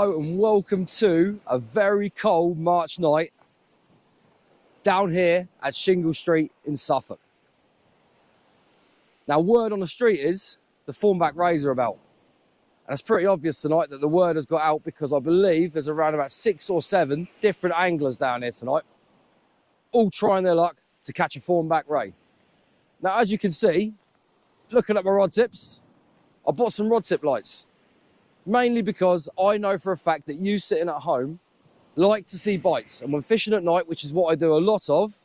Hello and welcome to a very cold March night down here at Shingle Street in Suffolk. Now, word on the street is the Thornback Rays are about. And it's pretty obvious tonight that the word has got out because I believe there's around about 6 or 7 different anglers down here tonight, all trying their luck to catch a Thornback Ray. Now, as you can see, looking at my rod tips, I bought some rod tip lights. Mainly because I know for a fact that you sitting at home like to see bites. And when fishing at night, which is what I do a lot of,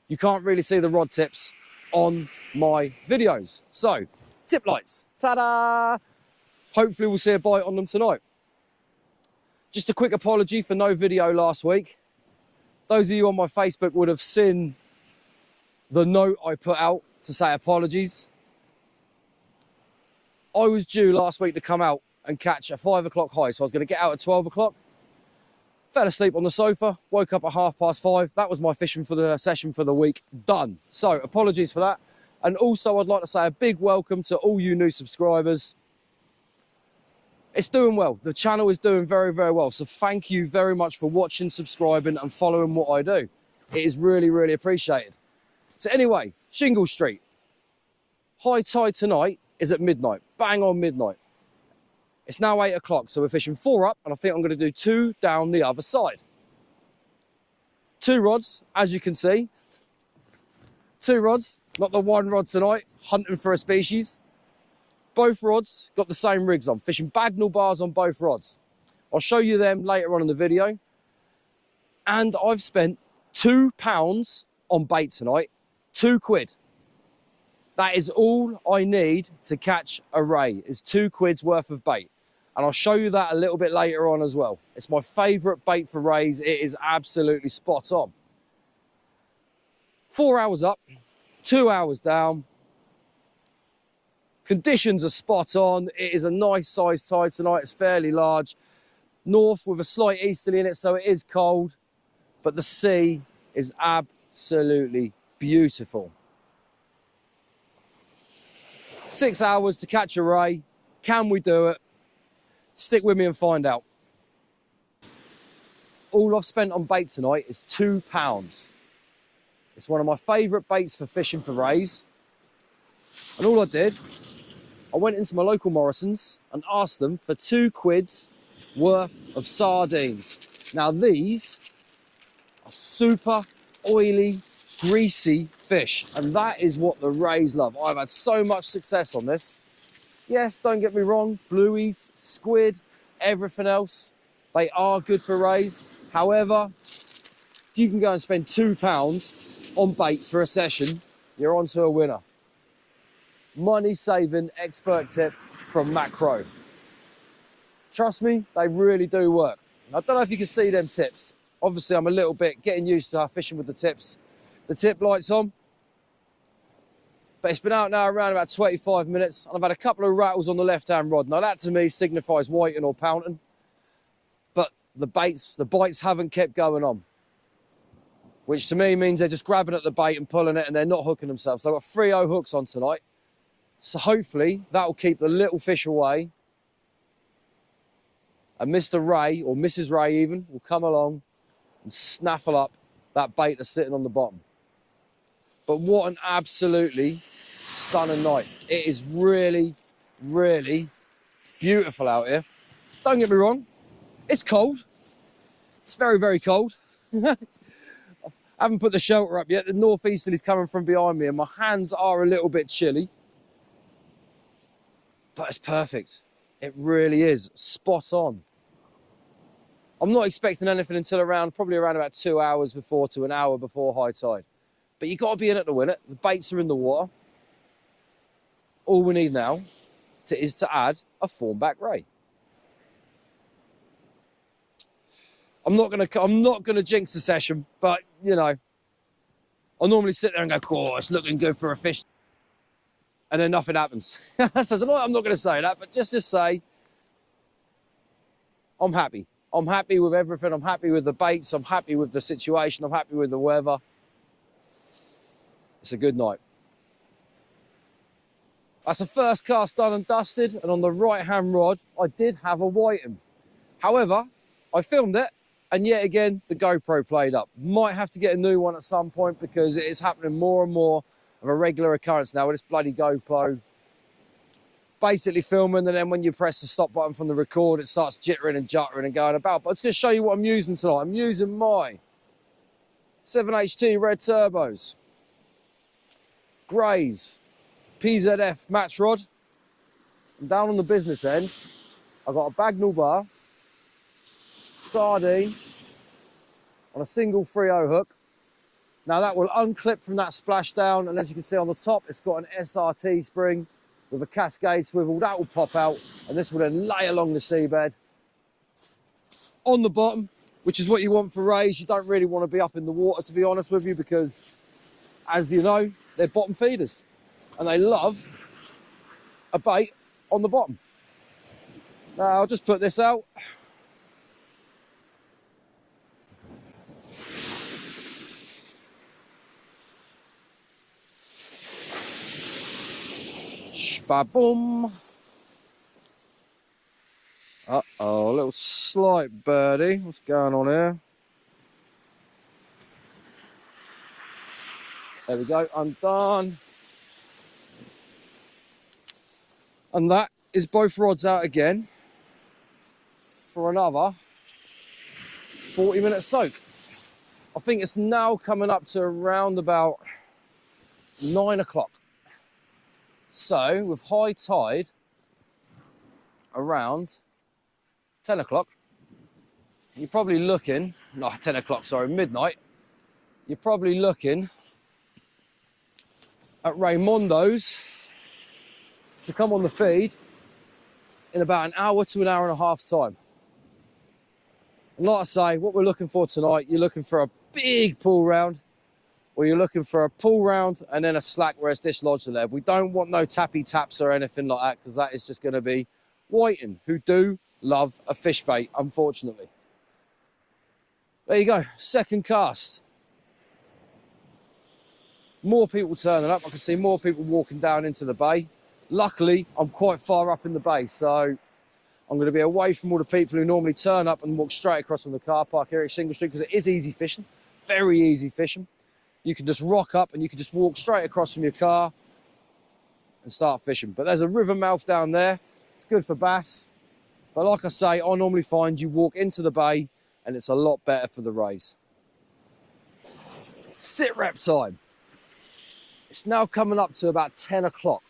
you can't really see the rod tips on my videos. So, tip lights, ta-da! Hopefully we'll see a bite on them tonight. Just a quick apology for no video last week. Those of you on my Facebook would have seen the note I put out to say apologies. I was due last week to come out and catch a 5 o'clock high, so I was going to get out at 12 o'clock. Fell asleep on the sofa, woke up at 5:30. That was my fishing for the session for the week, done. So apologies for that. And also I'd like to say a big welcome to all you new subscribers. It's doing well. The channel is doing very, very well. So thank you very much for watching, subscribing and following what I do. It is really, really appreciated. So anyway, Shingle Street. High tide tonight is at midnight, bang on midnight. It's now 8 o'clock, so we're fishing 4 up, and I think I'm going to do 2 down the other side. 2 rods, as you can see. 2 rods, not the 1 rod tonight, hunting for a species. Both rods got the same rigs on, fishing Bagnall bars on both rods. I'll show you them later on in the video. And I've spent £2 on bait tonight, £2. That is all I need to catch a ray, is £2 worth of bait. And I'll show you that a little bit later on as well. It's my favourite bait for rays. It is absolutely spot on. 4 hours up, 2 hours down. Conditions are spot on. It is a nice size tide tonight. It's fairly large. North with a slight easterly in it, so it is cold. But the sea is absolutely beautiful. 6 hours to catch a ray. Can we do it? Stick with me and find out. All I've spent on bait tonight is £2. It's one of my favourite baits for fishing for rays. And all I did, I went into my local Morrison's and asked them for £2 worth of sardines. Now these are super oily, greasy fish, and that is what the rays love. I've had so much success on this. Yes, don't get me wrong, blueies, squid, everything else, they are good for rays. However, if you can go and spend £2 on bait for a session, you're onto a winner. Money saving expert tip from Crowe. Trust me, they really do work. I don't know if you can see them tips. Obviously, I'm a little bit getting used to fishing with the tips. The tip lights on, but it's been out now around about 25 minutes, and I've had a couple of rattles on the left-hand rod. Now that to me signifies whiting or pouting, but the bites haven't kept going on, which to me means they're just grabbing at the bait and pulling it, and they're not hooking themselves. So I've got 3-0 hooks on tonight, so hopefully that will keep the little fish away, and Mr. Ray, or Mrs. Ray even, will come along and snaffle up that bait that's sitting on the bottom. But what an absolutely stunning night. It is really, really beautiful out here. Don't get me wrong, it's cold. It's very, very cold. I haven't put the shelter up yet. The northeasterly's coming from behind me and my hands are a little bit chilly. But it's perfect. It really is spot on. I'm not expecting anything until probably around about 2 hours before to an hour before high tide. But you've got to be in it to win it. The baits are in the water. All we need now is to add a Thornback Ray. I'm not gonna jinx the session, but you know, I normally sit there and go, "Oh, it's looking good for a fish," and then nothing happens. So I'm not gonna say that, but just say I'm happy. I'm happy with everything. I'm happy with the baits. I'm happy with the situation. I'm happy with the weather. It's a good night. That's the first cast done and dusted, and on the right-hand rod, I did have a whiting. However, I filmed it, and yet again, the GoPro played up. Might have to get a new one at some point because it is happening more and more of a regular occurrence now with this bloody GoPro basically filming, and then when you press the stop button from the record, it starts jittering and juttering and going about. But I'm just going to show you what I'm using tonight. I'm using my 7HT red turbos, Greys, PZF match rod, and down on the business end, I've got a Bagnall bar, sardine on a single 3/0 hook. Now that will unclip from that splashdown, and as you can see on the top, it's got an SRT spring with a cascade swivel. That will pop out, and this will then lay along the seabed. On the bottom, which is what you want for rays, you don't really want to be up in the water, to be honest with you, because, as you know, they're bottom feeders, and they love a bait on the bottom. Now, I'll just put this out. Ba-boom. Uh-oh, a little slight birdie. What's going on here? There we go, undone. And that is both rods out again for another 40-minute soak. I think it's now coming up to around about 9 o'clock. So, with high tide around 10 o'clock, you're probably looking, not 10 o'clock, sorry, midnight, you're probably looking at Raymondo's to come on the feed in about an hour to an hour and a half's time. And like I say, what we're looking for tonight, you're looking for a big pull round, or you're looking for a pull round and then a slack where it's dislodged the lead. We don't want no tappy taps or anything like that, because that is just going to be whiting, who do love a fish bait, unfortunately. There you go, second cast. More people turning up. I can see more people walking down into the bay. Luckily, I'm quite far up in the bay, so I'm going to be away from all the people who normally turn up and walk straight across from the car park here at Shingle Street, because it is easy fishing, very easy fishing. You can just rock up and you can just walk straight across from your car and start fishing. But there's a river mouth down there. It's good for bass. But like I say, I normally find you walk into the bay and it's a lot better for the rays. Sit rep time. It's now coming up to about 10 o'clock.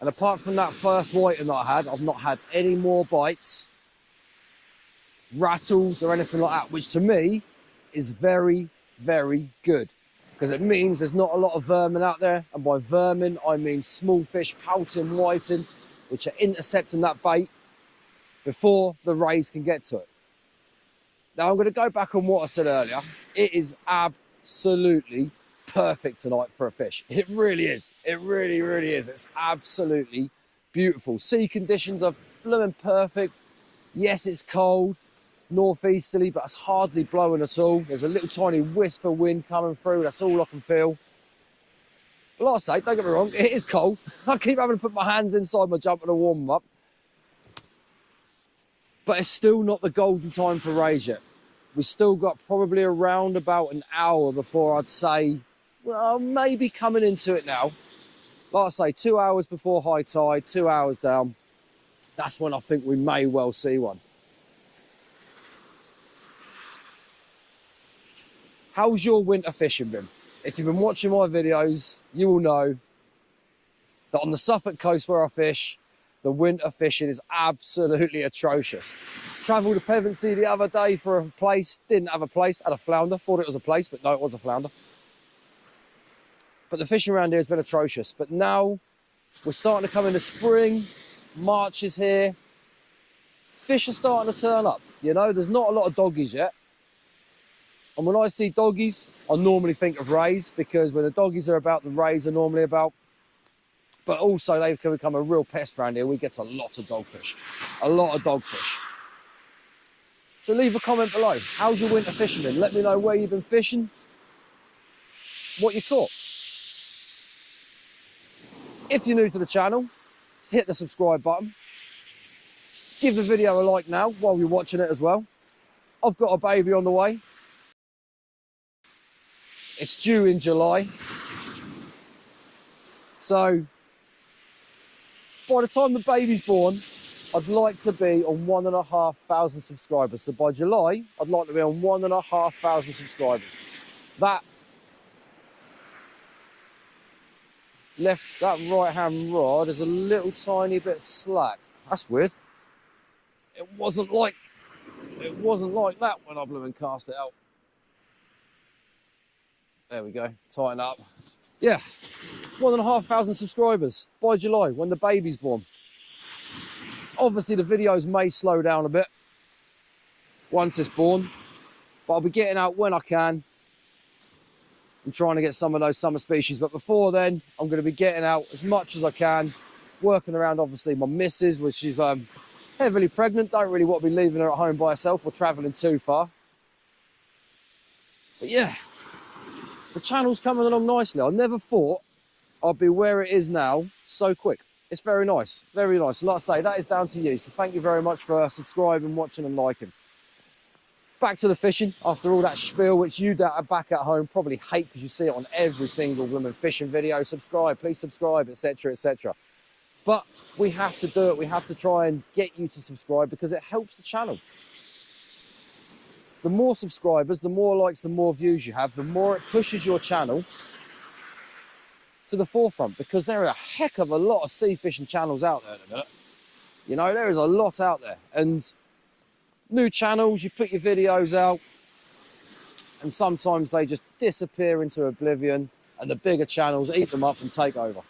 And apart from that first whiting that I had, I've not had any more bites, rattles or anything like that, which to me is very, very good, because it means there's not a lot of vermin out there. And by vermin, I mean small fish, pouting, whiting, which are intercepting that bait before the rays can get to it. Now, I'm going to go back on what I said earlier. It is absolutely perfect tonight for a fish. It really is. It really, really is. It's absolutely beautiful. Sea conditions are blooming perfect. Yes, it's cold, northeasterly, but it's hardly blowing at all. There's a little tiny wisp of wind coming through. That's all I can feel. But like I say, don't get me wrong, it is cold. I keep having to put my hands inside my jumper to warm them up. But it's still not the golden time for rays yet. We've still got probably around about an hour before I'd say, well, maybe coming into it now. Like I say, 2 hours before high tide, 2 hours down. That's when I think we may well see one. How's your winter fishing been? If you've been watching my videos, you will know that on the Suffolk coast where I fish, the winter fishing is absolutely atrocious. Travelled to Pevensey the other day for a place, didn't have a place, had a flounder, thought it was a place, but no, it was a flounder. But the fishing around here has been atrocious. But now we're starting to come into spring, March is here. Fish are starting to turn up, you know, there's not a lot of doggies yet. And when I see doggies, I normally think of rays, because when the doggies are about, the rays are normally about. But also they can become a real pest around here. We get a lot of dogfish, a lot of dogfish. So leave a comment below. How's your winter fishing been? Let me know where you've been fishing, what you caught. If you're new to the channel, hit the subscribe button. Give the video a like now while you're watching it as well. I've got a baby on the way. It's due in July. So by the time the baby's born, I'd like to be on 1,500 subscribers. So by July, I'd like to be on 1,500 subscribers. That right-hand rod is a little tiny bit slack. That's weird. It wasn't like that when I blew and cast it out. There we go, tighten up. Yeah, 1,500 subscribers by July when the baby's born. Obviously the videos may slow down a bit once it's born, but I'll be getting out when I can. I'm trying to get some of those summer species, but before then, I'm going to be getting out as much as I can, working around obviously my missus, which is heavily pregnant. Don't really want to be leaving her at home by herself or travelling too far. But yeah, the channel's coming along nicely. I never thought I'd be where it is now so quick. It's very nice, very nice. Like I say, that is down to you. So thank you very much for subscribing, watching and liking. Back to the fishing after all that spiel, which you back at home probably hate because you see it on every single women fishing video. Subscribe, please subscribe, etc, etc. But we have to do it. We have to try and get you to subscribe because it helps the channel. The more subscribers, the more likes, the more views you have, the more it pushes your channel to the forefront, because there are a heck of a lot of sea fishing channels out there at the minute. You know, there is a lot out there, and new channels, you put your videos out and sometimes they just disappear into oblivion and the bigger channels eat them up and take over.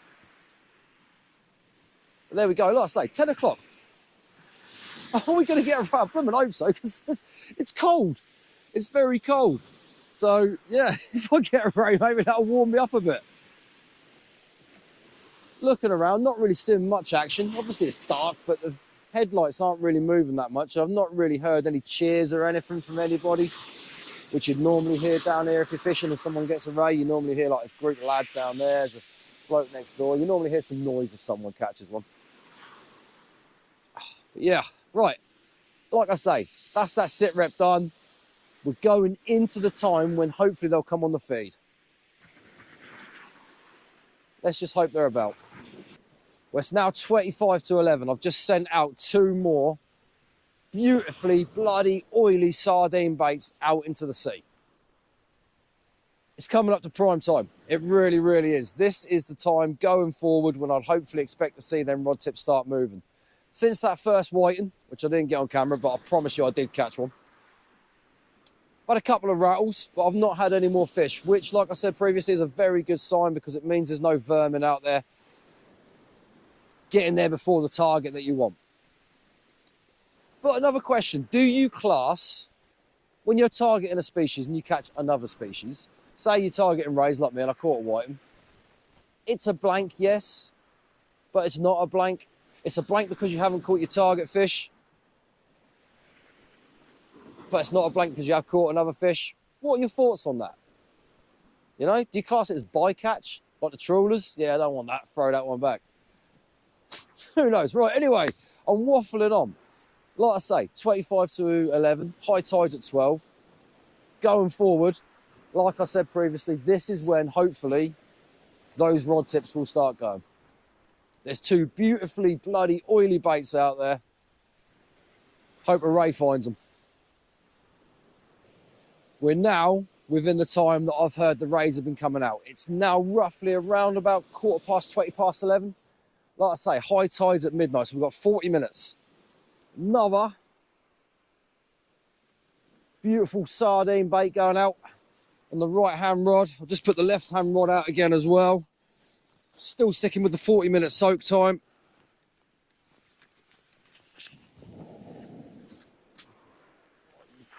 But there we go, like I say, 10 o'clock. Are we going to get a rub? I hope so, because it's cold. It's very cold. So yeah, if I get a rain, maybe that'll warm me up a bit. Looking around, not really seeing much action. Obviously it's dark, but the headlights aren't really moving that much. I've not really heard any cheers or anything from anybody, which you'd normally hear down here if you're fishing and someone gets a ray. You normally hear like this group of lads down there, there's a bloke next door. You normally hear some noise if someone catches one. But yeah, right. Like I say, that's that sit rep done. We're going into the time when hopefully they'll come on the feed. Let's just hope they're about. Well, it's now 25 to 11. I've just sent out 2 more beautifully bloody oily sardine baits out into the sea. It's coming up to prime time. It really, really is. This is the time going forward when I'd hopefully expect to see them rod tips start moving. Since that first whiting, which I didn't get on camera, but I promise you I did catch one. I've had a couple of rattles, but I've not had any more fish, which, like I said previously, is a very good sign because it means there's no vermin out there getting there before the target that you want. But another question, do you class, when you're targeting a species and you catch another species, say you're targeting rays like me and I caught a whiting, it's a blank, yes, but it's not a blank. It's a blank because you haven't caught your target fish, but it's not a blank because you have caught another fish. What are your thoughts on that? You know, do you class it as bycatch, like the trawlers? Yeah, I don't want that, throw that one back. Who knows? Right, anyway, I'm waffling on. Like I say, 25 to 11, high tides at 12. Going forward, like I said previously, this is when hopefully those rod tips will start going. There's 2 beautifully bloody oily baits out there. Hope a ray finds them. We're now within the time that I've heard the rays have been coming out. It's now roughly around about 20 past 11. Like I say, high tides at midnight, so we've got 40 minutes. Another beautiful sardine bait going out on the right-hand rod. I'll just put the left-hand rod out again as well. Still sticking with the 40-minute soak time.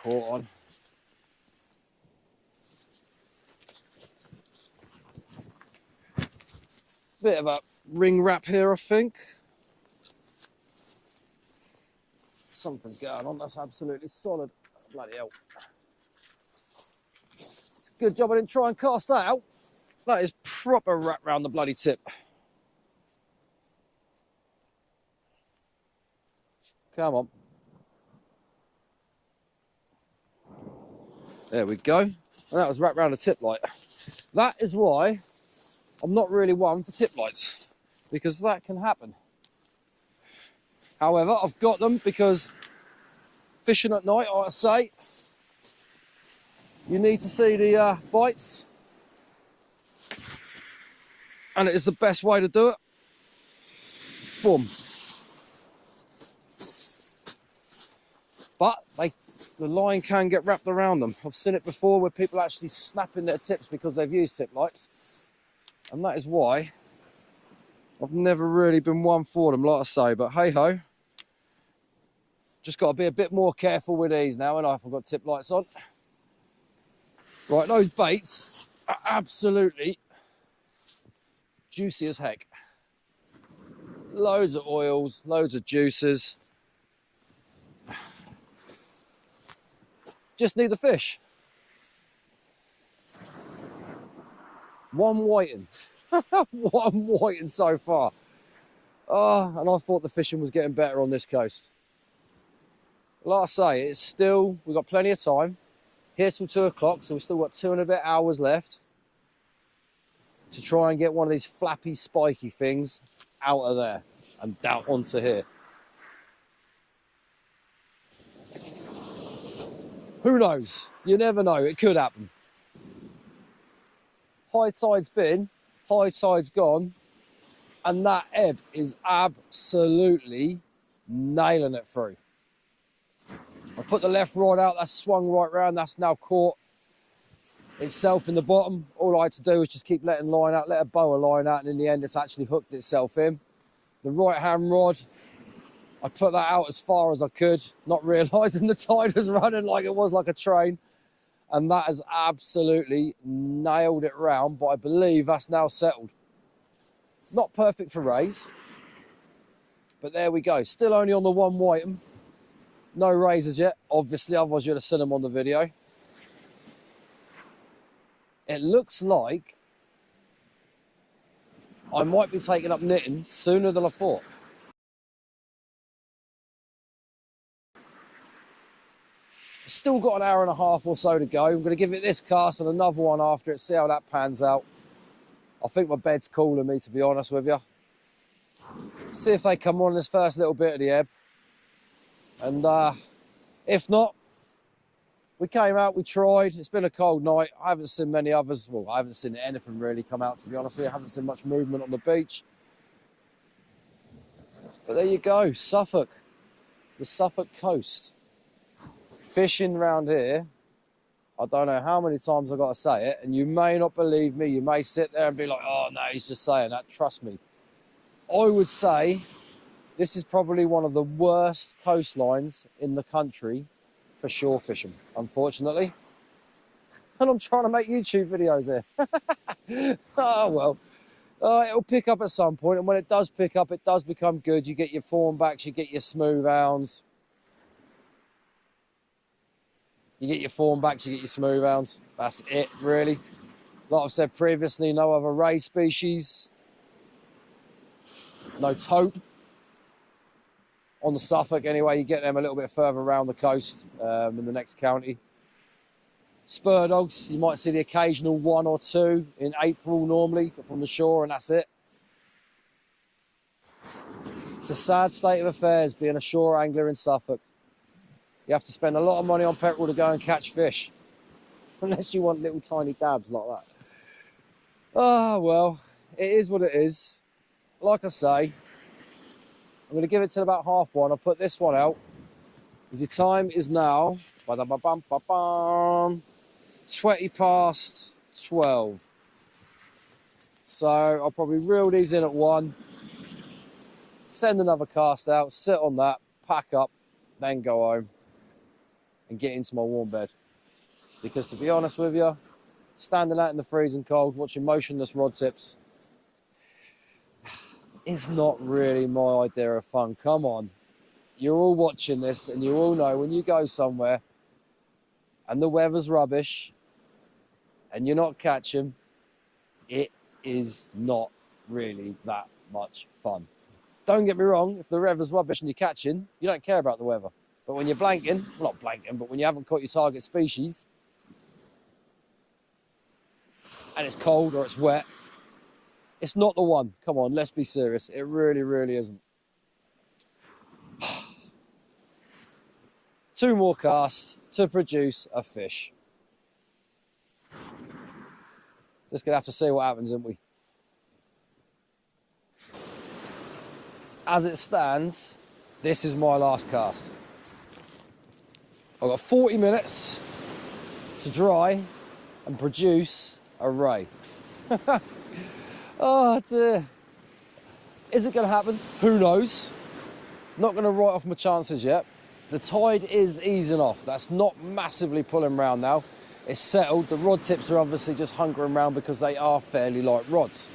Caught on. Bit of a ring wrap here, I think. Something's going on, that's absolutely solid. Bloody hell. It's a good job I didn't try and cast that out. That is proper wrap round the bloody tip. Come on. There we go. And that was wrapped around a tip light. That is why I'm not really one for tip lights, because that can happen. However, I've got them because fishing at night, I say, you need to see the bites, and it is the best way to do it. Boom. But the line can get wrapped around them. I've seen it before where people actually snapping their tips because they've used tip lights. And that is why I've never really been one for them, like I say. But hey-ho. Just got to be a bit more careful with these now, and I've got tip lights on. Right, those baits are absolutely juicy as heck. Loads of oils, loads of juices. Just need the fish. One whiting. One whiting so far. Oh, and I thought the fishing was getting better on this coast. Like I say, it's still, we've got plenty of time. Here till 2 o'clock, so we've still got 2 and a bit hours left to try and get one of these flappy, spiky things out of there and down onto here. Who knows? You never know. It could happen. High tide's been, high tide's gone, and that ebb is absolutely nailing it through. I put the left rod out, that's swung right round, that's now caught itself in the bottom. All I had to do was just keep letting line out, let a boa line out, and in the end it's actually hooked itself in. The right hand rod, I put that out as far as I could, not realising the tide was running like it was like a train. And that has absolutely nailed it round, but I believe that's now settled. Not perfect for rays, but there we go. Still only on the one whiting. No rays as yet, obviously, otherwise you'd have seen them on the video. It looks like I might be taking up knitting sooner than I thought. Still got an hour and a half or so to go. I'm going to give it this cast and another one after it, see how that pans out. I think my bed's calling me, to be honest with you. See if they come on this first little bit of the ebb. And if not, we came out, we tried. It's been a cold night. I haven't seen many others. Well, I haven't seen anything really come out, to be honest with you. I haven't seen much movement on the beach. But there you go, Suffolk. The Suffolk coast. Fishing round here, I don't know how many times I've got to say it, and you may not believe me. You may sit there and be like, oh, no, he's just saying that. Trust me. I would say this is probably one of the worst coastlines in the country for shore fishing, unfortunately. And I'm trying to make YouTube videos here. Oh, well. It'll pick up at some point, and when it does pick up, it does become good. You get your formbacks, you get your smooth hounds. You get your formbacks, you get your smooth hounds. That's it, really. Like I've said previously, no other ray species. No taupe. On the Suffolk, anyway, you get them a little bit further around the coast in the next county. Spur dogs, you might see the occasional 1 or 2 in April normally from the shore, and that's it. It's a sad state of affairs being a shore angler in Suffolk. You have to spend a lot of money on petrol to go and catch fish. Unless you want little tiny dabs like that. Ah, well, it is what it is. Like I say, I'm going to give it till about 1:30. I'll put this one out. Because the time is now 20 past 12. So I'll probably reel these in at 1. Send another cast out, sit on that, pack up, then go home. And get into my warm bed. Because to be honest with you, standing out in the freezing cold, watching motionless rod tips, is not really my idea of fun. Come on. You're all watching this and you all know when you go somewhere and the weather's rubbish and you're not catching, it is not really that much fun. Don't get me wrong, if the weather's rubbish and you're catching, you don't care about the weather. But when you're blanking, well, not blanking, but when you haven't caught your target species, and it's cold or it's wet, it's not the one. Come on, let's be serious. It really, really isn't. 2 more casts to produce a fish. Just gonna have to see what happens, aren't we? As it stands, this is my last cast. I've got 40 minutes to dry and produce a ray. Oh dear. Is it going to happen? Who knows? Not going to write off my chances yet. The tide is easing off. That's not massively pulling round now. It's settled. The rod tips are obviously just hunkering around because they are fairly light rods.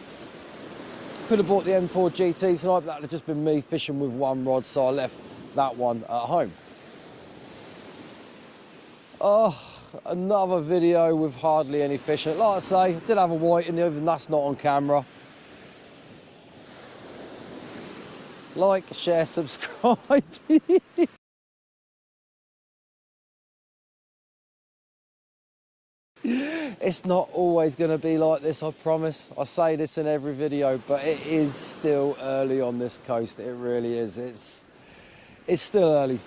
Could have bought the M4 GT tonight, but that would have just been me fishing with one rod, so I left that one at home. Oh, another video with hardly any fishing. Like I say, I did have a whiting, even that's not on camera. Like, share, subscribe. It's not always going to be like this, I promise. I say this in every video, but it is still early on this coast. It really is. It's still early.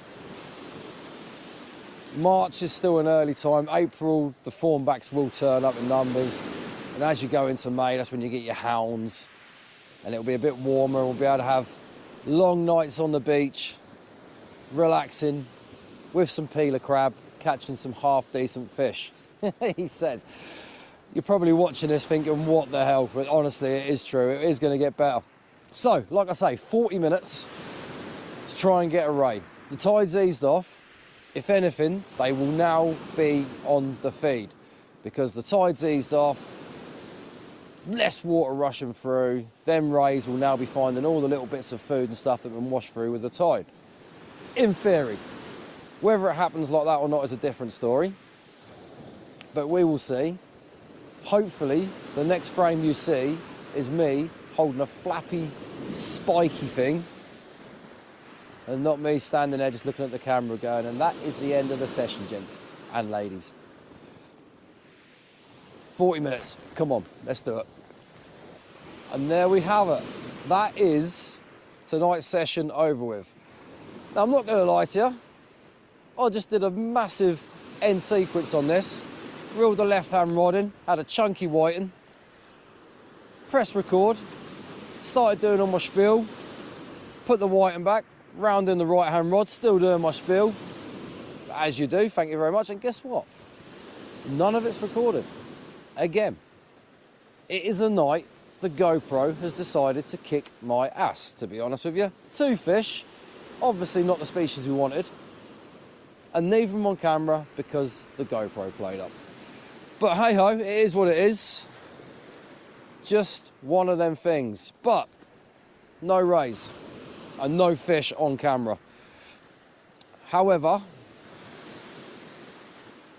March is still an early time. April, the thornbacks will turn up in numbers. And as you go into May, that's when you get your hounds. And it'll be a bit warmer. We'll be able to have long nights on the beach, relaxing with some peeler crab, catching some half-decent fish. He says. You're probably watching this thinking, what the hell? But honestly, it is true. It is going to get better. So, like I say, 40 minutes to try and get a ray. The tide's eased off. If anything, they will now be on the feed because the tide's eased off, less water rushing through. Them rays will now be finding all the little bits of food and stuff that have been washed through with the tide. In theory. Whether it happens like that or not is a different story. But we will see. Hopefully, the next frame you see is me holding a flappy, spiky thing and not me standing there just looking at the camera going, and that is the end of the session, gents and ladies. 40 minutes. Come on, let's do it. And there we have it. That is tonight's session over with. Now, I'm not going to lie to you. I just did a massive end sequence on this. Reeled the left-hand rod in, had a chunky whiting, pressed record, started doing all my spiel, put the whiting back, round in the right-hand rod, still doing my spiel, as you do, thank you very much, and guess what? None of it's recorded. Again, it is a night the GoPro has decided to kick my ass, to be honest with you. 2 fish, obviously not the species we wanted, and neither of them on camera because the GoPro played up. But hey-ho, it is what it is. Just one of them things. But no rays and no fish on camera. However,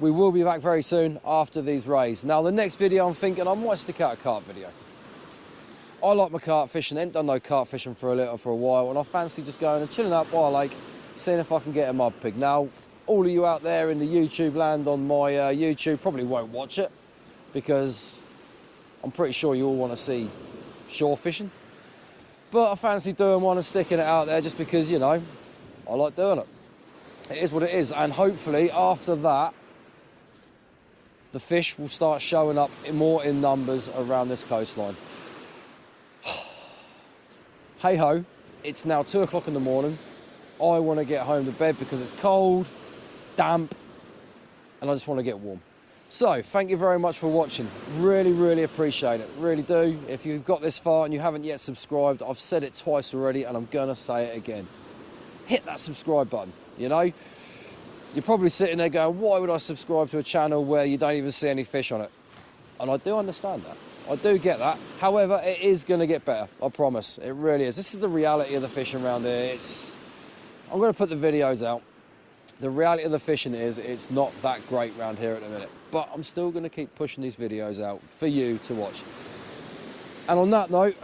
we will be back very soon after these rays. Now, the next video, I'm thinking I might stick out a carp video. I like my carp fishing. I ain't done no carp fishing for a while, and I fancy just going and chilling out by a lake, seeing if I can get a mud pig. Now, all of you out there in the YouTube land on my YouTube probably won't watch it because I'm pretty sure you all want to see shore fishing. But I fancy doing one and sticking it out there just because, you know, I like doing it. It is what it is. And hopefully after that, the fish will start showing up more in numbers around this coastline. Hey ho, it's now 2 o'clock in the morning. I want to get home to bed because it's cold, damp, and I just want to get warm. So, thank you very much for watching. Really, really appreciate it. Really do. If you've got this far and you haven't yet subscribed, I've said it twice already and I'm going to say it again. Hit that subscribe button, you know? You're probably sitting there going, why would I subscribe to a channel where you don't even see any fish on it? And I do understand that. I do get that. However, it is going to get better. I promise. It really is. This is the reality of the fishing around here. I'm going to put the videos out. The reality of the fishing is it's not that great around here at the minute. But I'm still going to keep pushing these videos out for you to watch. And on that note,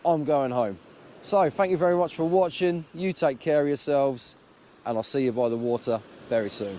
I'm going home. So thank you very much for watching. You take care of yourselves, and I'll see you by the water very soon.